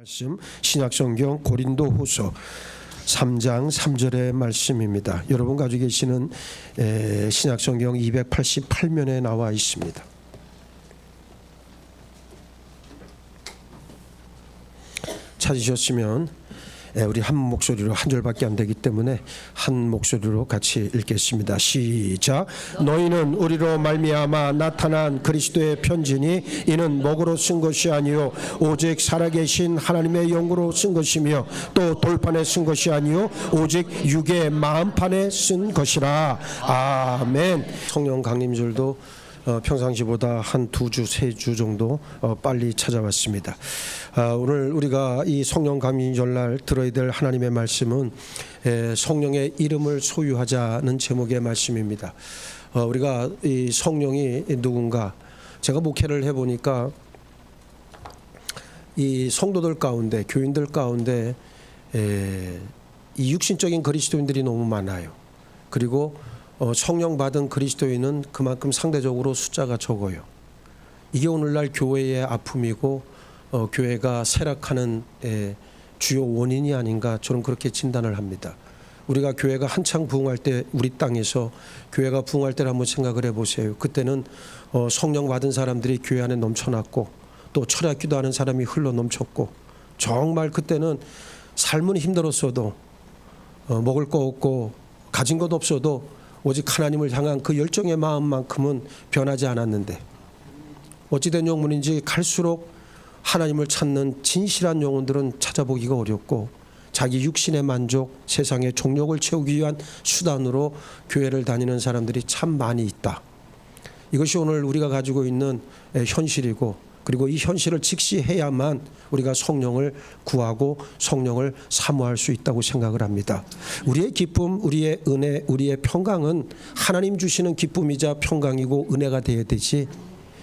말씀 신약성경 고린도후서 3장 3절의 말씀입니다. 여러분 가지고 계시는 신약성경 288면에 나와 있습니다. 찾으셨으면 우리 한 목소리로 한 절밖에 안 되기 때문에 한 목소리로 같이 읽겠습니다. 시작. 너희는 우리로 말미암아 나타난 그리스도의 편지니 이는 목으로 쓴 것이 아니요 오직 살아계신 하나님의 영으로 쓴 것이며 또 돌판에 쓴 것이 아니요 오직 육의 마음판에 쓴 것이라. 아멘. 성령 강림절도 평상시보다 한 2주, 3주 정도 빨리 찾아왔습니다. 오늘 우리가 이 성령 감인절날 들어야 될 하나님의 말씀은 성령의 이름을 소유하자는 제목의 말씀입니다. 우리가 이 성령이 누군가, 제가 목회를 해보니까 이 성도들 가운데, 교인들 가운데 이 육신적인 그리스도인들이 너무 많아요. 그리고 성령 받은 그리스도인은 그만큼 상대적으로 숫자가 적어요. 이게 오늘날 교회의 아픔이고 교회가 쇠락하는 주요 원인이 아닌가, 저는 그렇게 진단을 합니다. 우리가 교회가 한창 부흥할 때, 우리 땅에서 교회가 부흥할 때를 한번 생각을 해보세요. 그때는 성령 받은 사람들이 교회 안에 넘쳐났고 또 철학 기도하는 사람이 흘러 넘쳤고, 정말 그때는 삶은 힘들었어도 먹을 거 없고 가진 것 없어도 오직 하나님을 향한 그 열정의 마음만큼은 변하지 않았는데, 어찌된 영문인지 갈수록 하나님을 찾는 진실한 영혼들은 찾아보기가 어렵고 자기 육신의 만족, 세상의 종욕을 채우기 위한 수단으로 교회를 다니는 사람들이 참 많이 있다. 이것이 오늘 우리가 가지고 있는 현실이고, 그리고 이 현실을 직시해야만 우리가 성령을 구하고 성령을 사모할 수 있다고 생각을 합니다. 우리의 기쁨, 우리의 은혜, 우리의 평강은 하나님 주시는 기쁨이자 평강이고 은혜가 되어야 되지,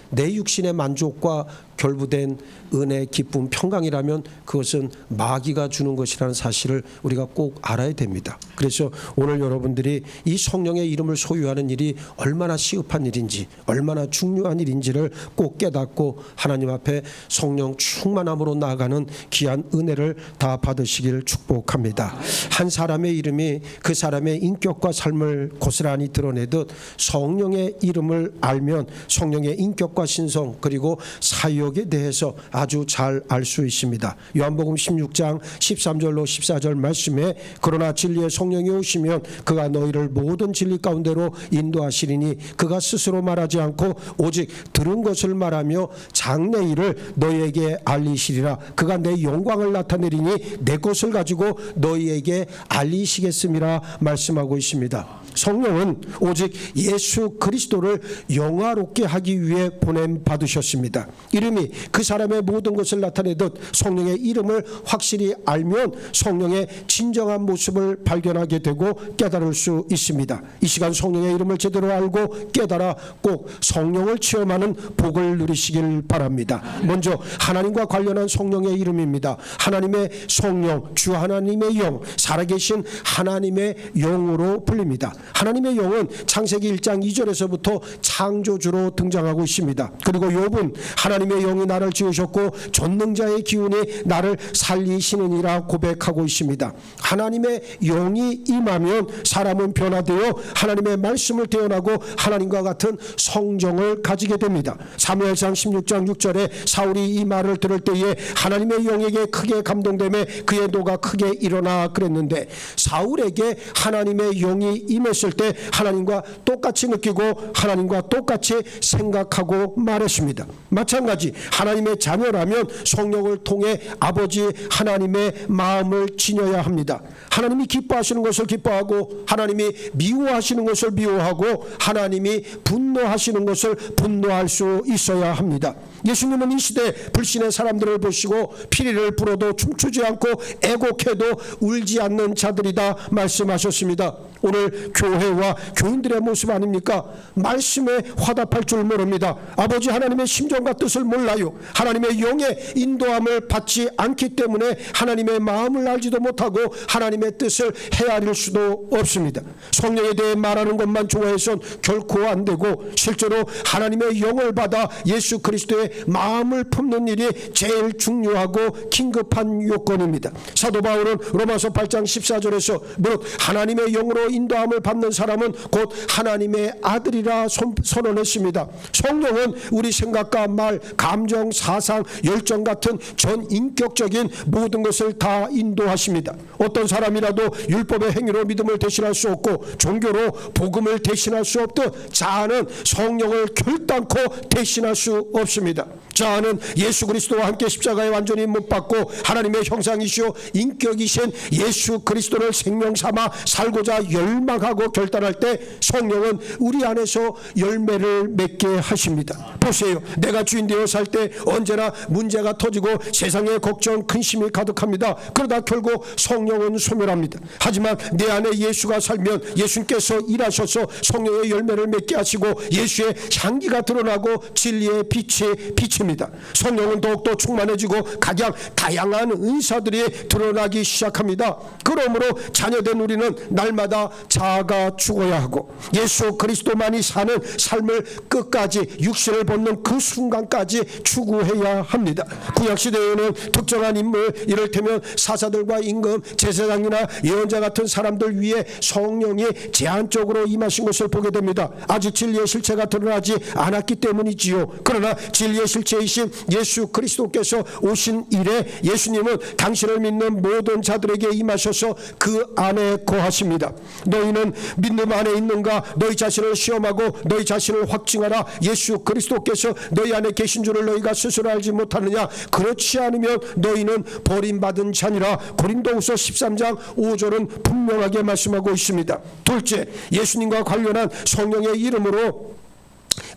내 육신의 만족과 결부된 은혜, 기쁨, 평강이라면 그것은 마귀가 주는 것이라는 사실을 우리가 꼭 알아야 됩니다. 그래서 오늘 여러분들이 이 성령의 이름을 소유하는 일이 얼마나 시급한 일인지, 얼마나 중요한 일인지를 꼭 깨닫고 하나님 앞에 성령 충만함으로 나아가는 귀한 은혜를 다 받으시길 축복합니다. 한 사람의 이름이 그 사람의 인격과 삶을 고스란히 드러내듯 성령의 이름을 알면 성령의 인격과 신성 그리고 사역에 대해서 아주 잘 알 수 있습니다. 요한복음 16장 13절로 14절 말씀에 그러나 진리의 성령이 오시면 그가 너희를 모든 진리 가운데로 인도하시리니 그가 스스로 말하지 않고 오직 들은 것을 말하며 장래일을 너희에게 알리시리라. 그가 내 영광을 나타내리니 내 것을 가지고 너희에게 알리시겠음이라 말씀하고 있습니다. 성령은 오직 예수 그리스도를 영화롭게 하기 위해 보냄 받으셨습니다. 이름이 그 사람의 모든 것을 나타내듯 성령의 이름을 확실히 알면 성령의 진정한 모습을 발견하게 되고 깨달을 수 있습니다. 이 시간 성령의 이름을 제대로 알고 깨달아 꼭 성령을 체험하는 복을 누리시길 바랍니다. 먼저 하나님과 관련한 성령의 이름입니다. 하나님의 성령, 주 하나님의 영, 살아계신 하나님의 영으로 불립니다. 하나님의 영은 창세기 1장 2절에서부터 창조주로 등장하고 있습니다. 그리고 욥은 하나님의 영이 나를 지으셨고 전능자의 기운이 나를 살리시느니라 고백하고 있습니다. 하나님의 영이 임하면 사람은 변화되어 하나님의 말씀을 태어나고 하나님과 같은 성정을 가지게 됩니다. 사무엘상 16장 6절에 사울이 이 말을 들을 때에 하나님의 영에게 크게 감동되며 그의 노가 크게 일어나 그랬는데, 사울에게 하나님의 영이 임했을 때 하나님과 똑같이 느끼고 하나님과 똑같이 생각하고 말했습니다. 마찬가지 하나님의 자녀라면 성령을 통해 아버지 하나님의 마음을 지녀야 합니다. 하나님이 기뻐하시는 것을 기뻐하고 하나님이 미워하시는 것을 미워하고 하나님이 분노하시는 것을 분노할 수 있어야 합니다. 예수님은 이 시대 불신의 사람들을 보시고 피리를 불어도 춤추지 않고 애곡해도 울지 않는 자들이다 말씀하셨습니다. 오늘 교회와 교인들의 모습 아닙니까? 말씀에 화답할 줄 모릅니다. 아버지 하나님의 심정과 뜻을 몰라요. 하나님의 영의 인도함을 받지 않기 때문에 하나님의 마음을 알지도 못하고 하나님의 뜻을 헤아릴 수도 없습니다. 성령에 대해 말하는 것만 좋아해선 결코 안 되고 실제로 하나님의 영을 받아 예수 그리스도의 마음을 품는 일이 제일 중요하고 긴급한 요건입니다. 사도 바울은 로마서 8장 14절에서 무릇 하나님의 영으로 인도함을 받는 사람은 곧 하나님의 아들이라 선언했습니다. 성령은 우리 생각과 말, 감정, 사상, 열정 같은 전 인격적인 모든 것을 다 인도하십니다. 어떤 사람이라도 율법의 행위로 믿음을 대신할 수 없고 종교로 복음을 대신할 수 없듯 자아는 성령을 결단코 대신할 수 없습니다. 자아는 예수 그리스도와 함께 십자가에 완전히 못 박고 하나님의 형상이시오 인격이신 예수 그리스도를 생명 삼아 살고자 열망하고 결단할 때 성령은 우리 안에서 열매를 맺게 하십니다. 보세요. 내가 주인 되어 살 때 언제나 문제가 터지고 세상에 걱정, 근심이 가득합니다. 그러다 결국 성령은 소멸합니다. 하지만 내 안에 예수가 살면 예수님께서 일하셔서 성령의 열매를 맺게 하시고 예수의 향기가 드러나고 진리의 빛이 비칩니다. 성령은 더욱더 충만해지고 각양 다양한 은사들이 드러나기 시작합니다. 그러므로 자녀된 우리는 날마다 자아가 죽어야 하고 예수 그리스도만이 사는 삶을 끝까지 육신을 벗는 그 순간까지 추구해야 합니다. 구약시대에는 특정한 인물, 이를테면 사사들과 임금, 제사장이나 예언자 같은 사람들 위에 성령이 제한적으로 임하신 것을 보게 됩니다. 아직 진리의 실체가 드러나지 않았기 때문이지요. 그러나 진리의 실체이신 예수 그리스도께서 오신 이래 예수님은 당신을 믿는 모든 자들에게 임하셔서 그 안에 거하십니다. 너희는 믿음 안에 있는가? 너희 자신을 시험하고 너희 자신을 확증하라. 예수 그리스도께서 너희 안에 계신 줄을 너희가 스스로 알지 못하느냐? 그렇지 않으면 너희는 버림받은 자니라. 고린도후서 13장 5절은 분명하게 말씀하고 있습니다. 둘째, 예수님과 관련한 성령의 이름으로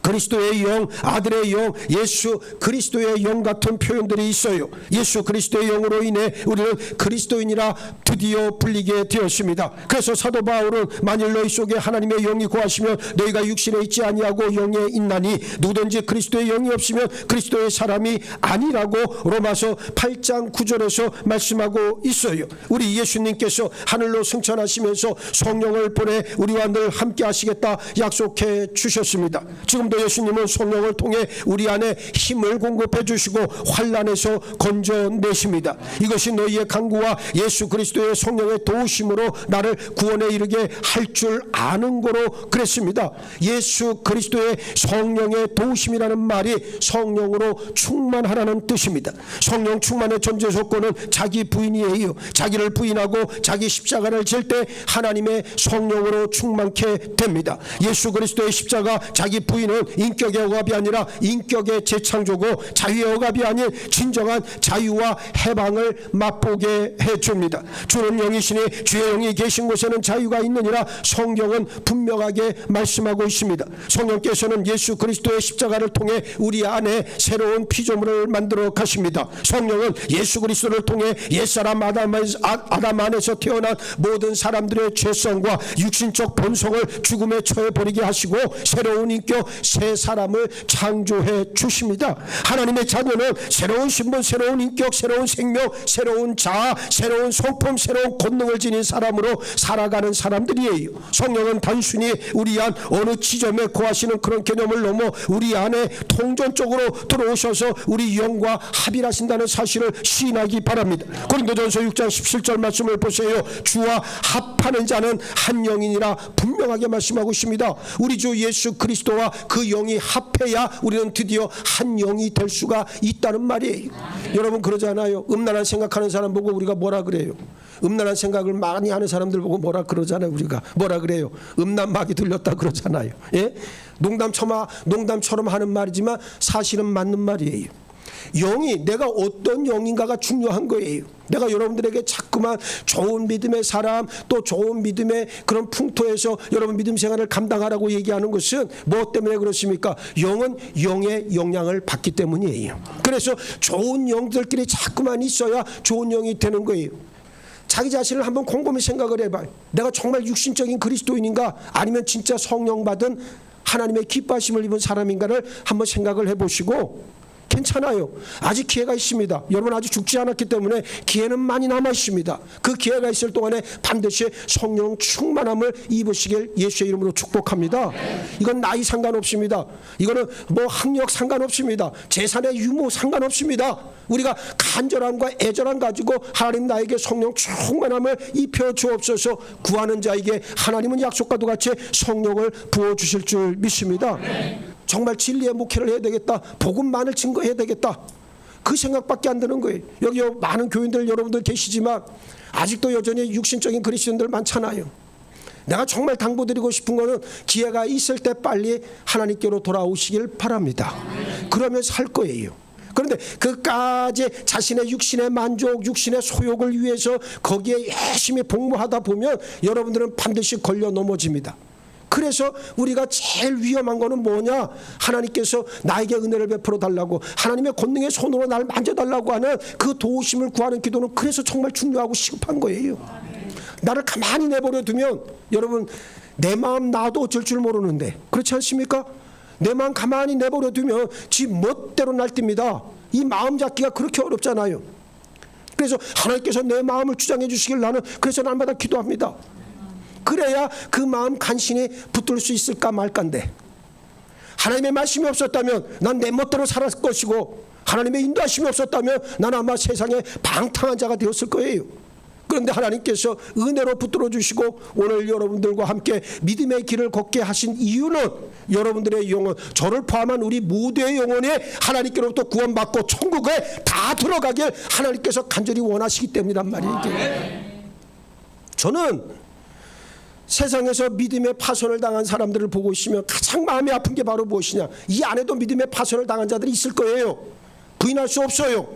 그리스도의 영, 아들의 영, 예수 그리스도의 영 같은 표현들이 있어요. 예수 그리스도의 영으로 인해 우리는 그리스도인이라 드디어 불리게 되었습니다. 그래서 사도 바울은 만일 너희 속에 하나님의 영이 거하시면 너희가 육신에 있지 아니하고 영에 있나니 누구든지 그리스도의 영이 없으면 그리스도의 사람이 아니라고 로마서 8장 9절에서 말씀하고 있어요. 우리 예수님께서 하늘로 승천하시면서 성령을 보내 우리와 늘 함께 하시겠다 약속해 주셨습니다. 지금도 예수님은 성령을 통해 우리 안에 힘을 공급해 주시고 환난에서 건져내십니다. 이것이 너희의 간구와 예수 그리스도의 성령의 도우심으로 나를 구원에 이르게 할 줄 아는 거로 그랬습니다. 예수 그리스도의 성령의 도우심이라는 말이 성령으로 충만하라는 뜻입니다. 성령 충만의 전제 조건은 자기 부인이에요. 자기를 부인하고 자기 십자가를 질 때 하나님의 성령으로 충만케 됩니다. 예수 그리스도의 십자가 자기 부인은 인격의 억압이 아니라 인격의 재창조고 자유의 억압이 아닌 진정한 자유와 해방을 맛보게 해줍니다. 주는 영이시니 주의 영이 계신 곳에는 자유가 있느니라 성경은 분명하게 말씀하고 있습니다. 성령께서는 예수 그리스도의 십자가를 통해 우리 안에 새로운 피조물을 만들어 가십니다. 성령은 예수 그리스도를 통해 옛사람 아담 안에서 태어난 모든 사람들의 죄성과 육신적 본성을 죽음에 처해버리게 하시고 새로운 인격, 새 사람을 창조해 주십니다. 하나님의 자녀는 새로운 신분, 새로운 인격, 새로운 생명, 새로운 자아, 새로운 성품, 새로운 권능을 지닌 사람으로 살아가는 사람들이에요. 성령은 단순히 우리 안 어느 지점에 거하시는 그런 개념을 넘어 우리 안에 통전적으로 들어오셔서 우리 영과 합일하신다는 사실을 시인하기 바랍니다. 고린도전서 6장 17절 말씀을 보세요. 주와 합하는 자는 한 영이니라 분명하게 말씀하고 있습니다. 우리 주 예수 그리스도와 그 영이 합해야 우리는 드디어 한 영이 될 수가 있다는 말이에요. 여러분 그러잖아요. 음란한 생각하는 사람 보고 우리가 뭐라 그래요? 음란한 생각을 많이 하는 사람들 보고 뭐라 그러잖아요. 우리가 뭐라 그래요? 음란막이 들렸다 그러잖아요. 예? 농담처럼 하는 말이지만 사실은 맞는 말이에요. 영이 내가 어떤 영인가가 중요한 거예요. 내가 여러분들에게 자꾸만 좋은 믿음의 사람 또 좋은 믿음의 그런 풍토에서 여러분 믿음 생활을 감당하라고 얘기하는 것은 뭐 때문에 그렇습니까? 영은 영의 영향을 받기 때문이에요. 그래서 좋은 영들끼리 자꾸만 있어야 좋은 영이 되는 거예요. 자기 자신을 한번 곰곰이 생각을 해봐요. 내가 정말 육신적인 그리스도인인가 아니면 진짜 성령 받은 하나님의 기뻐하심을 입은 사람인가를 한번 생각을 해보시고, 괜찮아요. 아직 기회가 있습니다. 여러분 아직 죽지 않았기 때문에 기회는 많이 남아 있습니다. 그 기회가 있을 동안에 반드시 성령 충만함을 입으시길 예수의 이름으로 축복합니다. 이건 나이 상관없습니다. 이거는 뭐 학력 상관없습니다. 재산의 유무 상관없습니다. 우리가 간절함과 애절함 가지고 하나님 나에게 성령 충만함을 입혀 주옵소서. 구하는 자에게 하나님은 약속과도 같이 성령을 부어주실 줄 믿습니다. 정말 진리의 목회를 해야 되겠다, 복음만을 증거해야 되겠다, 그 생각밖에 안 드는 거예요. 여기 많은 교인들 여러분들 계시지만 아직도 여전히 육신적인 그리스도인들 많잖아요. 내가 정말 당부드리고 싶은 거는 기회가 있을 때 빨리 하나님께로 돌아오시길 바랍니다. 그러면 살 거예요. 그런데 그까지 자신의 육신의 만족, 육신의 소욕을 위해서 거기에 열심히 복무하다 보면 여러분들은 반드시 걸려 넘어집니다. 그래서 우리가 제일 위험한 거는 뭐냐? 하나님께서 나에게 은혜를 베풀어 달라고, 하나님의 권능의 손으로 날 만져달라고 하는 그 도우심을 구하는 기도는 그래서 정말 중요하고 시급한 거예요. 나를 가만히 내버려 두면 여러분 내 마음 나도 어쩔 줄 모르는데, 그렇지 않습니까? 내 마음 가만히 내버려 두면 지 멋대로 날뜁니다. 이 마음 잡기가 그렇게 어렵잖아요. 그래서 하나님께서 내 마음을 주장해 주시길 나는 그래서 날마다 기도합니다. 그래야 그 마음 간신히 붙들 수 있을까 말까인데, 하나님의 말씀이 없었다면 난 내 멋대로 살았을 것이고, 하나님의 인도하심이 없었다면 난 아마 세상에 방탕한 자가 되었을 거예요. 그런데 하나님께서 은혜로 붙들어 주시고 오늘 여러분들과 함께 믿음의 길을 걷게 하신 이유는 여러분들의 영혼, 저를 포함한 우리 모두의 영혼이 하나님께로부터 구원받고 천국에 다 들어가길 하나님께서 간절히 원하시기 때문이란 말이에요. 저는 세상에서 믿음의 파손을 당한 사람들을 보고 있으면 가장 마음이 아픈 게 바로 무엇이냐? 이 안에도 믿음의 파손을 당한 자들이 있을 거예요. 부인할 수 없어요.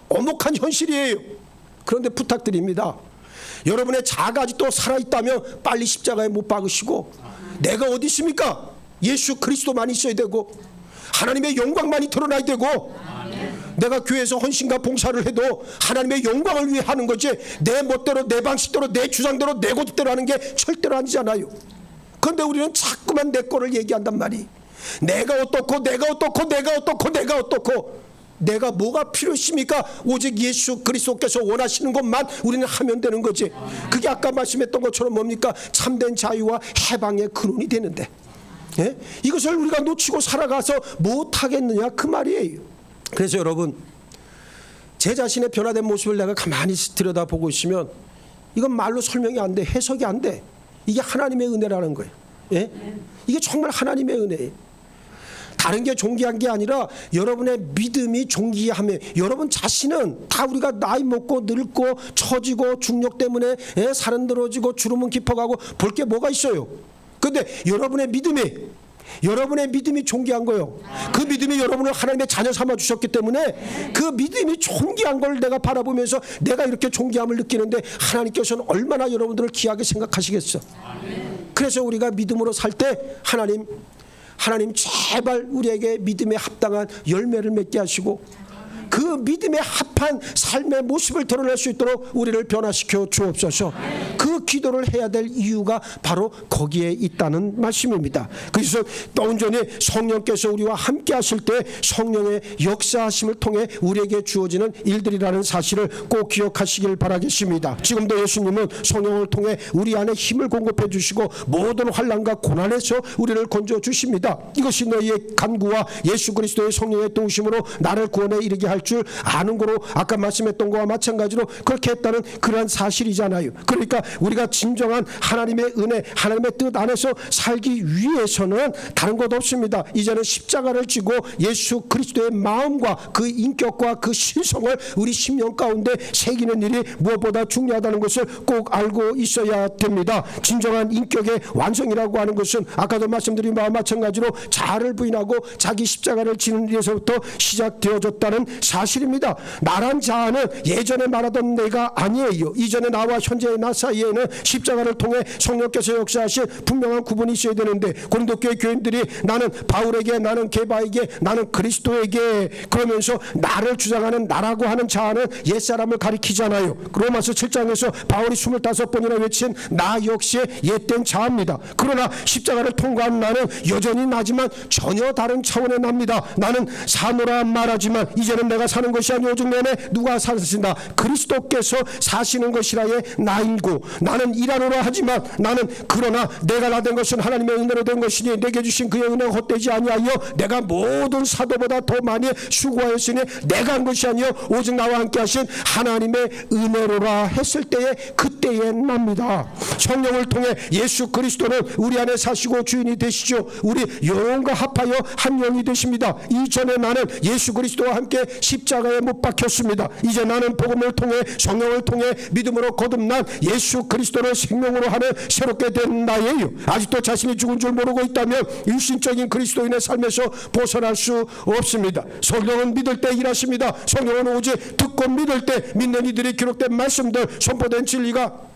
엄혹한 현실이에요. 그런데 부탁드립니다. 여러분의 자아가 아직도 살아있다면 빨리 십자가에 못 박으시고, 내가 어디 있습니까? 예수 그리스도만 있어야 되고 하나님의 영광만이 드러나야 되고, 내가 교회에서 헌신과 봉사를 해도 하나님의 영광을 위해 하는 거지 내 멋대로 내 방식대로 내 주장대로 내 고집대로 하는 게 절대로 아니잖아요. 그런데 우리는 자꾸만 내 거를 얘기한단 말이. 내가 어떻고 내가 어떻고 내가 어떻고 내가 어떻고, 내가 뭐가 필요하십니까? 오직 예수 그리스도께서 원하시는 것만 우리는 하면 되는 거지. 그게 아까 말씀했던 것처럼 뭡니까? 참된 자유와 해방의 근원이 되는데, 예? 이것을 우리가 놓치고 살아가서 못하겠느냐 그 말이에요. 그래서 여러분, 제 자신의 변화된 모습을 내가 가만히 들여다보고 있으면 이건 말로 설명이 안 돼, 해석이 안 돼. 이게 하나님의 은혜라는 거예요. 예? 이게 정말 하나님의 은혜예요. 다른 게 존귀한 게 아니라 여러분의 믿음이 존귀하며, 여러분 자신은 다 우리가 나이 먹고 늙고 처지고 중력 때문에 살은 들어지고 주름은 깊어가고 볼 게 뭐가 있어요. 그런데 여러분의 믿음이 존귀한 거예요. 그 믿음이 여러분을 하나님의 자녀 삼아 주셨기 때문에 그 믿음이 존귀한 걸 내가 바라보면서 내가 이렇게 존귀함을 느끼는데 하나님께서는 얼마나 여러분들을 귀하게 생각하시겠어. 그래서 우리가 믿음으로 살 때 하나님 제발 우리에게 믿음에 합당한 열매를 맺게 하시고 그 믿음에 합한 삶의 모습을 드러낼 수 있도록 우리를 변화시켜 주옵소서. 그 기도를 해야 될 이유가 바로 거기에 있다는 말씀입니다. 그래서 온전히 성령께서 우리와 함께 하실 때 성령의 역사하심을 통해 우리에게 주어지는 일들이라는 사실을 꼭 기억하시길 바라겠습니다. 지금도 예수님은 성령을 통해 우리 안에 힘을 공급해 주시고 모든 환난과 고난에서 우리를 건져 주십니다. 이것이 너희의 간구와 예수 그리스도의 성령의 도우심으로 나를 구원에 이르게 할 줄 아는 거로 아까 말씀했던 거와 마찬가지로 그렇게 했다는 그러한 사실이잖아요. 그러니까 우리가 진정한 하나님의 은혜, 하나님의 뜻 안에서 살기 위해서는 다른 것 없습니다. 이제는 십자가를 지고 예수 그리스도의 마음과 그 인격과 그 신성을 우리 심령 가운데 새기는 일이 무엇보다 중요하다는 것을 꼭 알고 있어야 됩니다. 진정한 인격의 완성이라고 하는 것은 아까도 말씀드린 바와 마찬가지로 자아를 부인하고 자기 십자가를 지는 일에서부터 시작되어졌다는 사실입니다. 나란 자아는 예전에 말하던 내가 아니에요. 이전에 나와 현재의 나 사이에는 십자가를 통해 성령께서 역사하신 분명한 구분이 있어야 되는데, 고린도 교회 교인들이 나는 바울에게, 나는 게바에게, 나는 그리스도에게 그러면서 나를 주장하는 나라고 하는 자아는 옛사람을 가리키잖아요. 로마서 7장에서 바울이 25번이나 외친 나 역시 옛된 자아입니다. 그러나 십자가를 통과한 나는 여전히 나지만 전혀 다른 차원의 납니다. 나는 사노라 말하지만 이제는 내가 사는 것이 아니오 오직 내 안에 누가 사신다 그리스도께서 사시는 것이라의 나이고, 나는 일하노라 하지만 나는 그러나 내가 나 된 것은 하나님의 은혜로 된 것이니 내게 주신 그의 은혜가 헛되지 아니하여 내가 모든 사도보다 더 많이 수고하였으니 내가 한 것이 아니요 오직 나와 함께 하신 하나님의 은혜로라 했을 때에 그때에 납니다. 성령을 통해 예수 그리스도는 우리 안에 사시고 주인이 되시죠. 우리 영혼과 합하여 한 영이 되십니다. 이전에 나는 예수 그리스도와 함께 십자가에 못 박혔습니다. 이제 나는 복음을 통해 성령을 통해 믿음으로 거듭난 예수 그리스도를 생명으로 하는 새롭게 된 나예요. 아직도 자신이 죽은 줄 모르고 있다면 육신적인 그리스도인의 삶에서 벗어날 수 없습니다. 성령은 믿을 때 일하십니다. 성령은 오직 듣고 믿을 때 믿는 이들이 기록된 말씀들, 선포된 진리가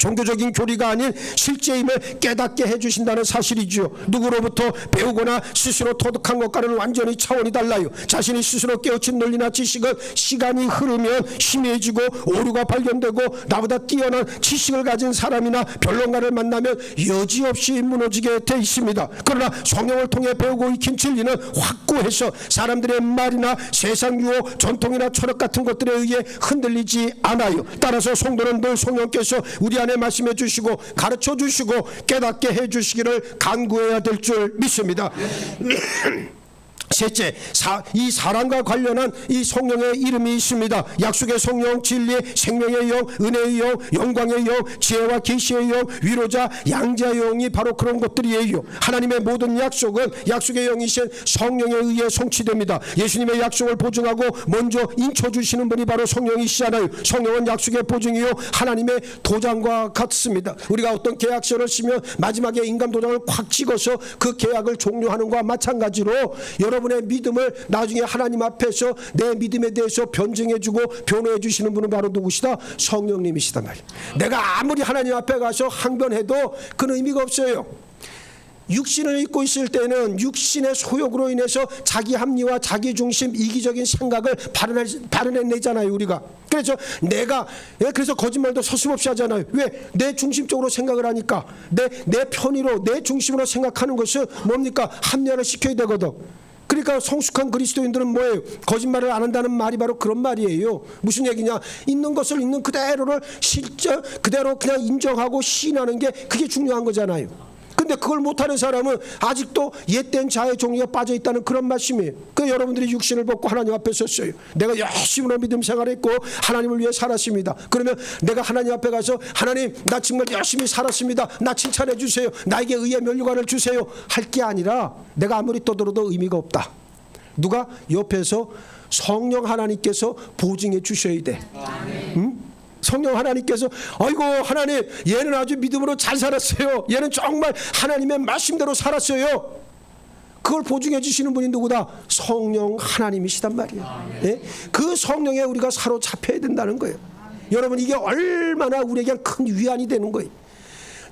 종교적인 교리가 아닌 실제임을 깨닫게 해주신다는 사실이죠. 누구로부터 배우거나 스스로 터득한 것과는 완전히 차원이 달라요. 자신이 스스로 깨우친 논리나 지식은 시간이 흐르면 희미해지고 오류가 발견되고 나보다 뛰어난 지식을 가진 사람이나 변론가를 만나면 여지없이 무너지게 돼 있습니다. 그러나 성령을 통해 배우고 익힌 진리는 확고해서 사람들의 말이나 세상 유호, 전통이나 철학 같은 것들에 의해 흔들리지 않아요. 따라서 성도는 늘 성령께서 우리 안에 말씀해 주시고 가르쳐 주시고 깨닫게 해 주시기를 간구해야 될 줄 믿습니다. 셋째, 이 사랑과 관련한 이 성령의 이름이 있습니다. 약속의 성령, 진리, 생명의 영, 은혜의 영, 영광의 영, 지혜와 계시의 영, 위로자, 양자의 영이 바로 그런 것들이에요. 하나님의 모든 약속은 약속의 영이신 성령에 의해 성취됩니다. 예수님의 약속을 보증하고 먼저 인쳐주시는 분이 바로 성령이시잖아요. 성령은 약속의 보증이요 하나님의 도장과 같습니다. 우리가 어떤 계약서를 쓰면 마지막에 인감 도장을 콱 찍어서 그 계약을 종료하는 것과 마찬가지로 여러분의 믿음을 나중에 하나님 앞에서 내 믿음에 대해서 변증해주고 변호해 주시는 분은 바로 누구시다? 성령님이시단 말이에요. 내가 아무리 하나님 앞에 가서 항변해도 그는 의미가 없어요. 육신을 입고 있을 때는 육신의 소욕으로 인해서 자기 합리와 자기 중심 이기적인 생각을 발현해내잖아요 우리가. 그래서 거짓말도 서슴없이 하잖아요. 왜? 내 중심적으로 생각을 하니까 내 편의로 내 중심으로 생각하는 것은 뭡니까? 합리화를 시켜야 되거든. 그러니까 성숙한 그리스도인들은 뭐예요? 거짓말을 안 한다는 말이 바로 그런 말이에요. 무슨 얘기냐? 있는 것을 있는 그대로를 실제 그대로 그냥 인정하고 시인하는 게 그게 중요한 거잖아요. 근데 그걸 못하는 사람은 아직도 옛된 자의 종류가 빠져있다는 그런 말씀이에요. 그 여러분들이 육신을 벗고 하나님 앞에 섰어요. 내가 열심으로 믿음 생활했고 하나님을 위해 살았습니다. 그러면 내가 하나님 앞에 가서 하나님 나 정말 열심히 살았습니다. 나 칭찬해 주세요. 나에게 의의 면류관을 주세요. 할 게 아니라 내가 아무리 떠들어도 의미가 없다. 누가? 옆에서 성령 하나님께서 보증해 주셔야 돼. 응? 성령 하나님께서 아이고 하나님 얘는 아주 믿음으로 잘 살았어요. 얘는 정말 하나님의 말씀대로 살았어요. 그걸 보증해 주시는 분이 누구다? 성령 하나님이시단 말이에요. 예? 그 성령에 우리가 사로잡혀야 된다는 거예요. 여러분 이게 얼마나 우리에게 큰 위안이 되는 거예요.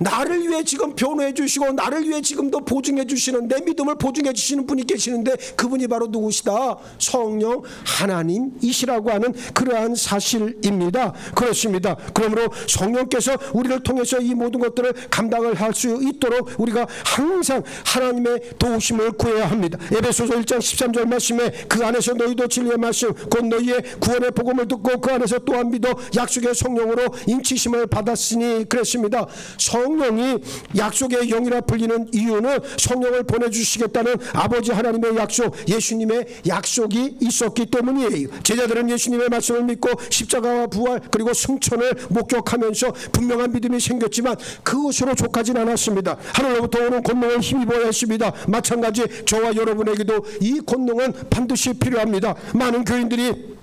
나를 위해 지금 변호해 주시고 나를 위해 지금도 보증해 주시는 내 믿음을 보증해 주시는 분이 계시는데 그분이 바로 누구시다? 성령 하나님이시라고 하는 그러한 사실입니다. 그렇습니다. 그러므로 성령께서 우리를 통해서 이 모든 것들을 감당을 할 수 있도록 우리가 항상 하나님의 도우심을 구해야 합니다. 에베소서 1장 13절 말씀에 그 안에서 너희도 진리의 말씀 곧 너희의 구원의 복음을 듣고 그 안에서 또한 믿어 약속의 성령으로 인치심을 받았으니 그랬습니다. 성령이 약속의 영이라 불리는 이유는 성령을 보내주시겠다는 아버지 하나님의 약속, 예수님의 약속이 있었기 때문이에요. 제자들은 예수님의 말씀을 믿고 십자가와 부활 그리고 승천을 목격하면서 분명한 믿음이 생겼지만 그것으로 족하진 않았습니다. 하늘로부터 오는 권능을 힘입어야 했습니다. 마찬가지 저와 여러분에게도 이 권능은 반드시 필요합니다. 많은 교인들이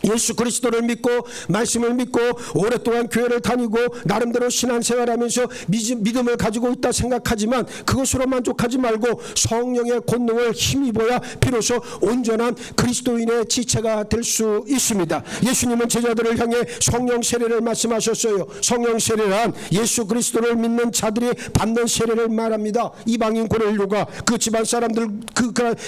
예수 그리스도를 믿고 말씀을 믿고 오랫동안 교회를 다니고 나름대로 신앙생활하면서 믿음을 가지고 있다 생각하지만 그것으로 만족하지 말고 성령의 권능을 힘입어야 비로소 온전한 그리스도인의 지체가 될 수 있습니다. 예수님은 제자들을 향해 성령 세례를 말씀하셨어요. 성령 세례란 예수 그리스도를 믿는 자들이 받는 세례를 말합니다. 이방인 고넬료가 그 집안 사람들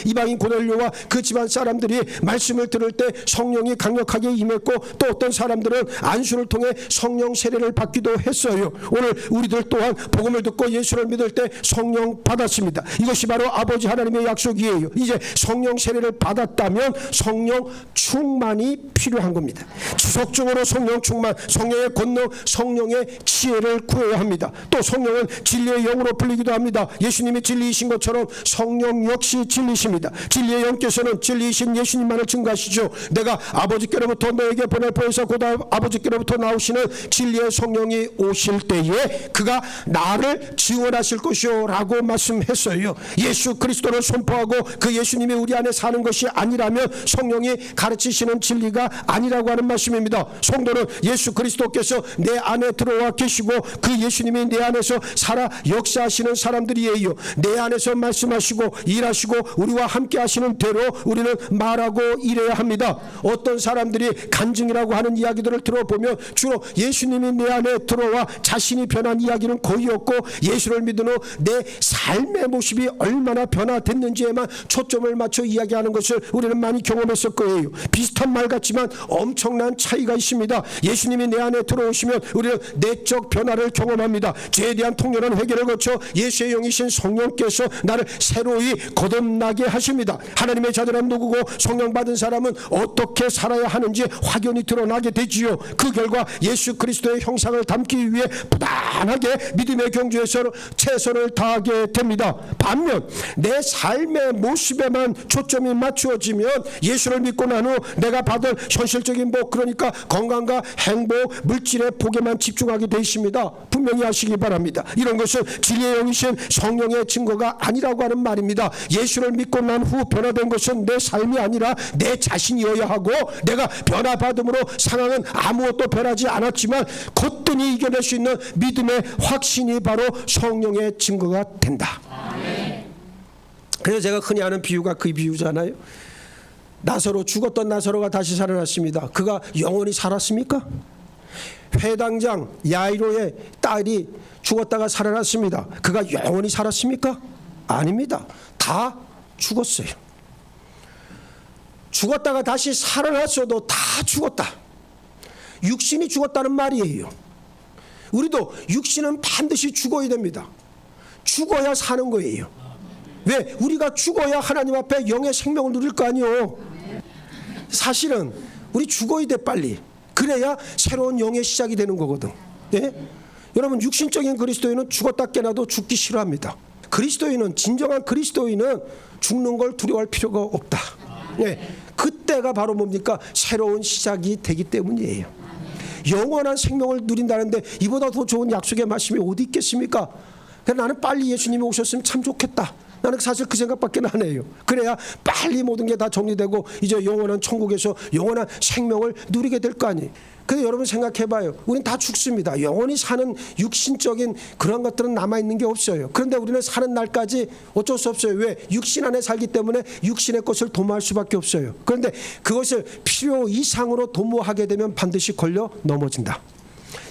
이방인 고넬료와 그 집안 사람들이 말씀을 들을 때 성령이 강력하게 임했고 또 어떤 사람들은 안수를 통해 성령 세례를 받기도 했어요. 오늘 우리들 또한 복음을 듣고 예수를 믿을 때 성령 받았습니다. 이것이 바로 아버지 하나님의 약속이에요. 이제 성령 세례를 받았다면 성령 충만이 필요한 겁니다. 지속적으로 성령 충만, 성령의 권능, 성령의 지혜를 구해야 합니다. 또 성령은 진리의 영으로 불리기도 합니다. 예수님이 진리이신 것처럼 성령 역시 진리십니다. 진리의 영께서는 진리이신 예수님만을 증거하시죠. 내가 아버지께로부터 너에게 보낼 보혜사 곧 아버지께로부터 나오시는 진리의 성령이 오실 때에 그가 나를 지원하실 것이요 라고 말씀했어요. 예수 그리스도를 선포하고 그 예수님이 우리 안에 사는 것이 아니라면 성령이 가르치시는 진리가 아니라고 하는 말씀입니다. 성도는 예수 그리스도께서 내 안에 들어와 계시고 그 예수님이 내 안에서 살아 역사하시는 사람들이에요. 내 안에서 말씀하시고 일하시고 우리와 함께 하시는 대로 우리는 말하고 일해야 합니다. 어떤 사람들이 간증이라고 하는 이야기들을 들어보면 주로 예수님이 내 안에 들어와 자신이 변한 이야기는 거의 없고 예수를 믿은 후 내 삶의 모습이 얼마나 변화됐는지에만 초점을 맞춰 이야기하는 것을 우리는 많이 경험했을 거예요. 비슷한 말 같지만 엄청난 차이가 있습니다. 예수님이 내 안에 들어오시면 우리는 내적 변화를 경험합니다. 죄에 대한 통렬한 회개를 거쳐 예수의 영이신 성령께서 나를 새로이 거듭나게 하십니다. 하나님의 자녀란 누구고 성령 받은 사람은 어떻게 살아야 하는지 확연히 드러나게 되지요. 그 결과 예수 그리스도의 형상을 담기 위해 부단하게 믿음의 경주에서 최선을 다하게 됩니다. 반면 내 삶의 모습에만 초점이 맞추어지면 예수를 믿고 난 후 내가 받은 현실적인 복, 그러니까 건강과 행복, 물질의 복에만 집중하게 돼 있습니다. 분명히 하시기 바랍니다. 이런 것은 진리의 영이신 성령의 증거가 아니라고 하는 말입니다. 예수를 믿고 난 후 변화된 것은 내 삶이 아니라 내 자신이어야 하고 내가 변화받음으로 상황은 아무것도 변하지 않았지만 거뜬히 이겨낼 수 있는 믿음의 확신이 바로 성령의 증거가 된다. 그래서 제가 흔히 하는 비유가 그 비유잖아요. 나사로, 죽었던 나사로가 다시 살아났습니다. 그가 영원히 살았습니까? 회당장 야이로의 딸이 죽었다가 살아났습니다. 그가 영원히 살았습니까? 아닙니다. 다 죽었어요. 죽었다가 다시 살아났어도 다 죽었다. 육신이 죽었다는 말이에요. 우리도 육신은 반드시 죽어야 됩니다. 죽어야 사는 거예요. 왜? 우리가 죽어야 하나님 앞에 영의 생명을 누릴 거 아니에요. 사실은 우리 죽어야 돼, 빨리. 그래야 새로운 영의 시작이 되는 거거든. 예? 여러분, 육신적인 그리스도인은 죽었다 깨나도 죽기 싫어합니다. 그리스도인은, 진정한 그리스도인은 죽는 걸 두려워할 필요가 없다. 예. 그때가 바로 뭡니까? 새로운 시작이 되기 때문이에요. 영원한 생명을 누린다는데 이보다 더 좋은 약속의 말씀이 어디 있겠습니까? 나는 빨리 예수님이 오셨으면 참 좋겠다. 나는 사실 그 생각밖에 안 해요. 그래야 빨리 모든 게 다 정리되고 이제 영원한 천국에서 영원한 생명을 누리게 될 거 아니에요. 근데 여러분 생각해봐요. 우린 다 죽습니다. 영원히 사는 육신적인 그런 것들은 남아있는 게 없어요. 그런데 우리는 사는 날까지 어쩔 수 없어요. 왜? 육신 안에 살기 때문에 육신의 것을 도모할 수밖에 없어요. 그런데 그것을 필요 이상으로 도모하게 되면 반드시 걸려 넘어진다.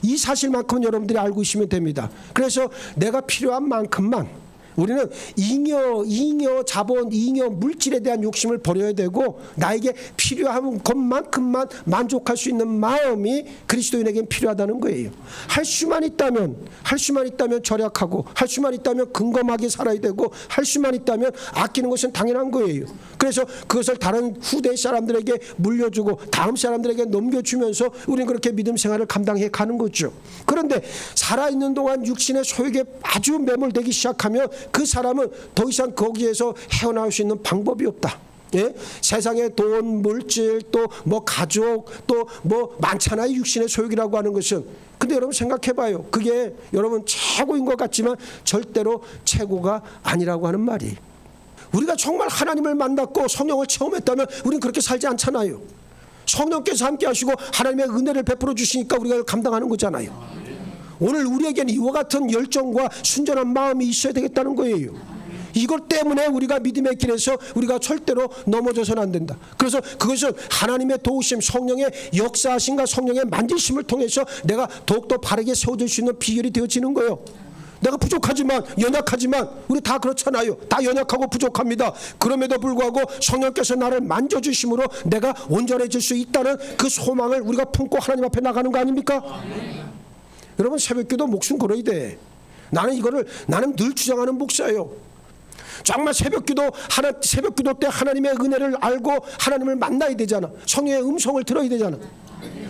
이 사실만큼은 여러분들이 알고 있으면 됩니다. 그래서 내가 필요한 만큼만 우리는 잉여 자본, 잉여 물질에 대한 욕심을 버려야 되고 나에게 필요한 것만큼만 만족할 수 있는 마음이 그리스도인에게는 필요하다는 거예요. 할 수만 있다면 절약하고 할 수만 있다면 근검하게 살아야 되고 할 수만 있다면 아끼는 것은 당연한 거예요. 그래서 그것을 다른 후대 사람들에게 물려주고 다음 사람들에게 넘겨주면서 우리는 그렇게 믿음 생활을 감당해 가는 거죠. 그런데 살아있는 동안 육신의 소욕에 아주 매몰되기 시작하면 그 사람은 더 이상 거기에서 헤어나올 수 있는 방법이 없다. 예? 세상에 돈, 물질, 또 뭐 가족, 또 뭐 많잖아요. 육신의 소욕이라고 하는 것은. 근데 여러분 생각해봐요. 그게 여러분 최고인 것 같지만 절대로 최고가 아니라고 하는 말이. 우리가 정말 하나님을 만났고 성령을 체험했다면 우리는 그렇게 살지 않잖아요. 성령께서 함께 하시고 하나님의 은혜를 베풀어 주시니까 우리가 감당하는 거잖아요. 오늘 우리에게는 이와 같은 열정과 순전한 마음이 있어야 되겠다는 거예요. 이것 때문에 우리가 믿음의 길에서 우리가 절대로 넘어져서는 안 된다. 그래서 그것은 하나님의 도우심, 성령의 역사하심과 성령의 만지심을 통해서 내가 더욱더 바르게 세워질 수 있는 비결이 되어지는 거예요. 내가 부족하지만, 연약하지만, 우리 다 그렇잖아요. 다 연약하고 부족합니다. 그럼에도 불구하고 성령께서 나를 만져주심으로 내가 온전해질 수 있다는 그 소망을 우리가 품고 하나님 앞에 나가는 거 아닙니까? 여러분, 새벽기도 목숨 걸어야 돼. 나는 늘 주장하는 목사예요. 정말 새벽기도 때 하나님의 은혜를 알고 하나님을 만나야 되잖아. 성령의 음성을 들어야 되잖아.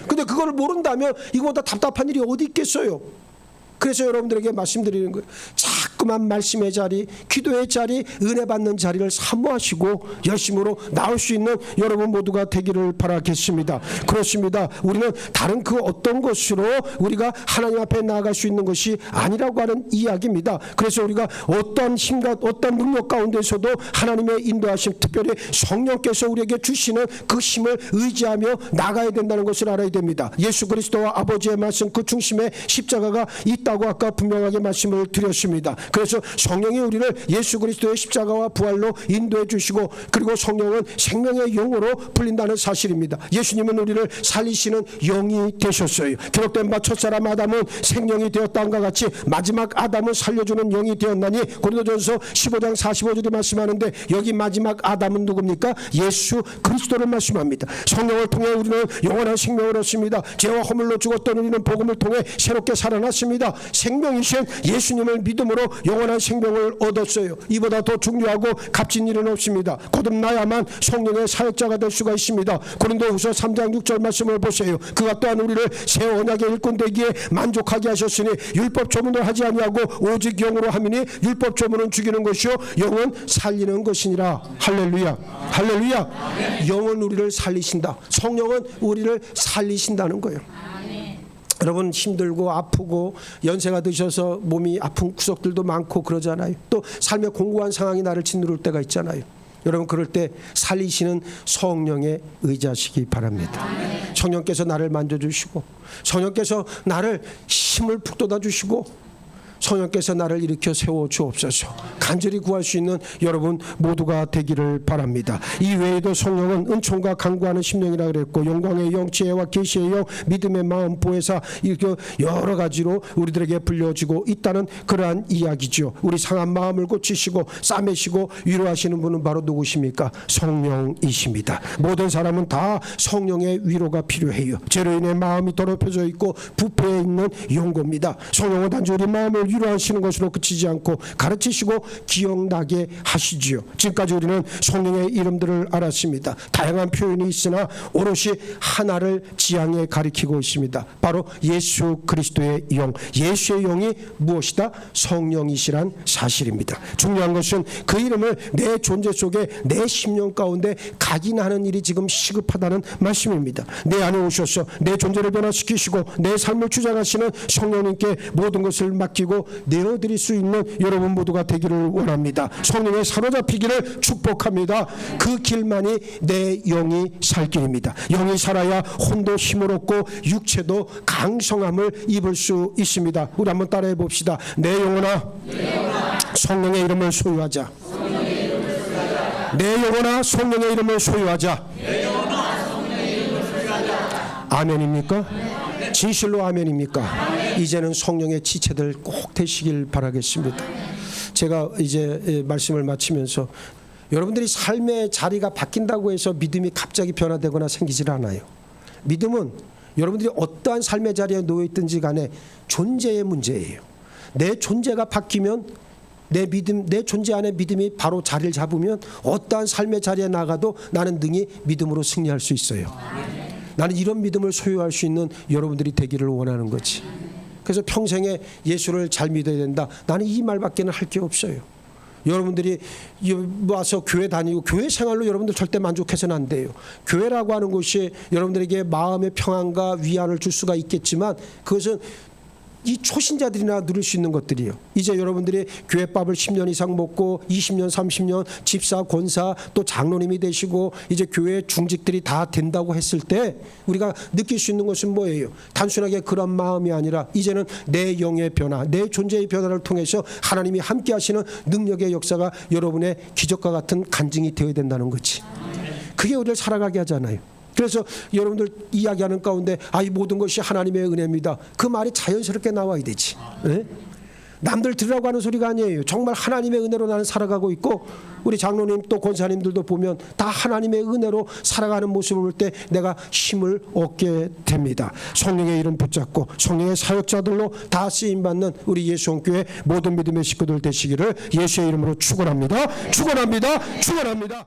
근데 그걸 모른다면 이거보다 답답한 일이 어디 있겠어요? 그래서 여러분들에게 말씀드리는 거예요. 자꾸만 말씀의 자리, 기도의 자리, 은혜 받는 자리를 사모하시고 열심으로 나올 수 있는 여러분 모두가 되기를 바라겠습니다. 그렇습니다. 우리는 다른 그 어떤 것으로 우리가 하나님 앞에 나아갈 수 있는 것이 아니라고 하는 이야기입니다. 그래서 우리가 어떤 힘과 어떤 능력 가운데서도 하나님의 인도하심, 특별히 성령께서 우리에게 주시는 그 힘을 의지하며 나가야 된다는 것을 알아야 됩니다. 예수 그리스도와 아버지의 말씀 그 중심에 십자가가 있다고 아까 분명하게 말씀을 드렸습니다. 그래서 성령이 우리를 예수 그리스도의 십자가와 부활로 인도해 주시고, 그리고 성령은 생명의 영으로 불린다는 사실입니다. 예수님은 우리를 살리시는 영이 되셨어요. 기록된 바 첫사람 아담은 생명이 되었다는가 같이 마지막 아담은 살려주는 영이 되었나니, 고린도전서 15장 45절에 말씀하는데, 여기 마지막 아담은 누굽니까? 예수 그리스도를 말씀합니다. 성령을 통해 우리는 영원한 생명을 얻습니다. 죄와 허물로 죽었던 우리는 복음을 통해 새롭게 살아났습니다. 생명이신 예수님을 믿음으로 영원한 생명을 얻었어요. 이보다 더 중요하고 값진 일은 없습니다. 거듭나야만 성령의 사역자가 될 수가 있습니다. 고린도후서 3장 6절 말씀을 보세요. 그가 또한 우리를 새 언약의 일꾼 되기에 만족하게 하셨으니 율법 조문을 하지 아니하고 오직 영으로 함이니 율법 조문은 죽이는 것이요 영은 살리는 것이니라. 할렐루야, 할렐루야. 영은 우리를 살리신다. 성령은 우리를 살리신다는 거예요. 여러분, 힘들고 아프고 연세가 드셔서 몸이 아픈 구석들도 많고 그러잖아요. 또 삶의 공고한 상황이 나를 짓누를 때가 있잖아요. 여러분, 그럴 때 살리시는 성령에 의지하시기 바랍니다. 성령께서 나를 만져주시고, 성령께서 나를 힘을 북돋아 주시고, 성령께서 나를 일으켜 세워 주옵소서. 간절히 구할 수 있는 여러분 모두가 되기를 바랍니다. 이 외에도 성령은 은총과 간구하는 심령이라 그랬고, 영광의 영, 지혜와 계시의 영, 믿음의 마음, 보혜사, 이렇게 여러 가지로 우리들에게 불려지고 있다는 그러한 이야기죠. 우리 상한 마음을 고치시고 싸매시고 위로하시는 분은 바로 누구십니까? 성령이십니다. 모든 사람은 다 성령의 위로가 필요해요. 죄로 인해 마음이 더럽혀져 있고 부패해 있는 용고입니다. 성령은 단지 우리 마음을 위로하시는 것으로 그치지 않고 가르치시고 기억나게 하시지요. 지금까지 우리는 성령의 이름들을 알았습니다. 다양한 표현이 있으나 오롯이 하나를 지향해 가리키고 있습니다. 바로 예수 그리스도의 영, 예수의 영이 무엇이다? 성령이시란 사실입니다. 중요한 것은 그 이름을 내 존재 속에, 내 심령 가운데 각인하는 일이 지금 시급하다는 말씀입니다. 내 안에 오셔서 내 존재를 변화시키시고 내 삶을 주장하시는 성령님께 모든 것을 맡기고 내어드릴 수 있는 여러분 모두가 되기를 원합니다. 성령에 사로잡히기를 축복합니다. 그 길만이 내 영이 살 길입니다. 영이 살아야 혼도 힘을 얻고 육체도 강성함을 입을 수 있습니다. 우리 한번 따라해 봅시다. 내 영혼아, 성령의 이름을 소유하자. 내 영혼아, 성령의 이름을 소유하자. 아멘입니까? 진실로 아멘입니까? 이제는 성령의 지체들 꼭 되시길 바라겠습니다. 제가 이제 말씀을 마치면서 여러분들이 삶의 자리가 바뀐다고 해서 믿음이 갑자기 변화되거나 생기질 않아요. 믿음은 여러분들이 어떠한 삶의 자리에 놓여 있든지 간에 존재의 문제예요. 내 존재가 바뀌면 내 존재 안에 믿음이 바로 자리를 잡으면 어떠한 삶의 자리에 나가도 나는 능히 믿음으로 승리할 수 있어요. 나는 이런 믿음을 소유할 수 있는 여러분들이 되기를 원하는 거지. 그래서 평생에 예수를 잘 믿어야 된다. 나는 이 말밖에는 할 게 없어요. 여러분들이 와서 교회 다니고 교회 생활로 여러분들 절대 만족해서는 안 돼요. 교회라고 하는 곳이 여러분들에게 마음의 평안과 위안을 줄 수가 있겠지만 그것은 이 초신자들이나 누릴 수 있는 것들이에요. 이제 여러분들이 교회밥을 10년 이상 먹고 20년, 30년 집사, 권사 또 장로님이 되시고 이제 교회 중직들이 다 된다고 했을 때 우리가 느낄 수 있는 것은 뭐예요? 단순하게 그런 마음이 아니라 이제는 내 영의 변화, 내 존재의 변화를 통해서 하나님이 함께 하시는 능력의 역사가 여러분의 기적과 같은 간증이 되어야 된다는 거지. 그게 우리를 살아가게 하잖아요. 그래서 여러분들 이야기하는 가운데 이 모든 것이 하나님의 은혜입니다. 그 말이 자연스럽게 나와야 되지. 네? 남들 들으라고 하는 소리가 아니에요. 정말 하나님의 은혜로 나는 살아가고 있고 우리 장로님 또 권사님들도 보면 다 하나님의 은혜로 살아가는 모습을 볼 때 내가 힘을 얻게 됩니다. 성령의 이름 붙잡고 성령의 사역자들로 다 쓰임받는 우리 예수원교회 모든 믿음의 식구들 되시기를 예수의 이름으로 축원합니다. 축원합니다. 축원합니다.